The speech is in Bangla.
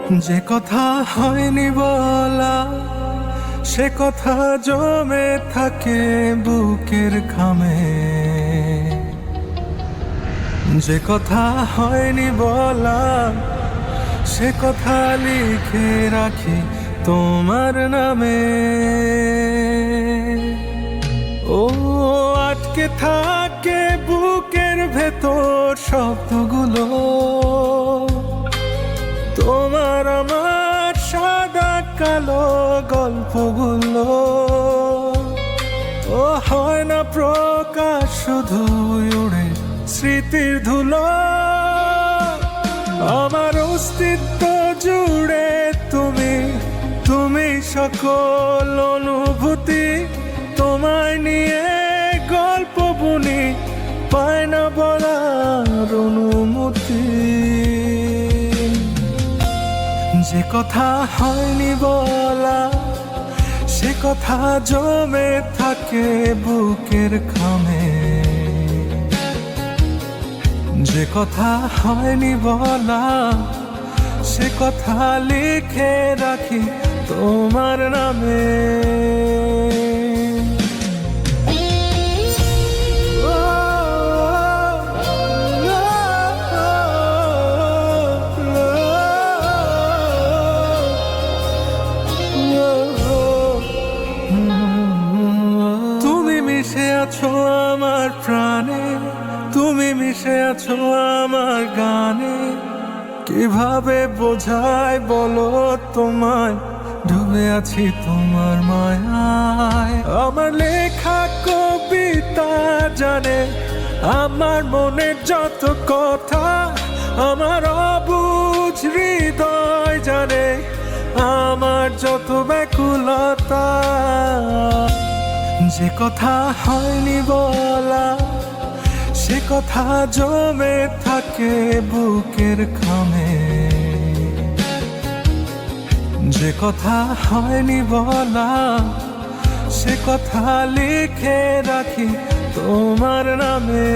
যে কথা হয়নি বলা, সে কথা জমে থাকে বুকের খামে। যে কথা হয়নি বলা, সে কথা লিখে রাখি তোমার নামে। ও আটকে থাকে বুকের ভেতর শব্দগুলো, তোমার আমার সাদা কালো গল্পগুলো। ও হয় না প্রকাশ, শুধু উড়ে স্মৃতির ধুলো। আমার অস্তিত্ব জুড়ে তুমি, তুমি সকল অনুভূতি। তোমায় নিয়ে গল্প বুনি, পায় না বলার অনুমতি। যে কথা হয়নি বলা, সে কথা জমে থাকে বুকের খামে। যে কথা হয়নি বলা, সে কথা লিখে রাখি তোমার নামে। তুমি মিশে আছো আমার প্রাণে, তুমি মিশে আছো আমার গানে। কিভাবে বোঝাই বলো তোমায়, ডুবে আছি তোমার মায়ায়। আমার লেখা কবিতা জানে আমার মনের যত কথা, আমার অবুঝ হৃদয় জানে আমার যত ব্যাকুলতা। যে কথা হয়নি বলা, সে কথা জমে থাকে বুকের খামে। যে কথা হয়নি বলা, সে কথা লিখে রাখি তোমার নামে।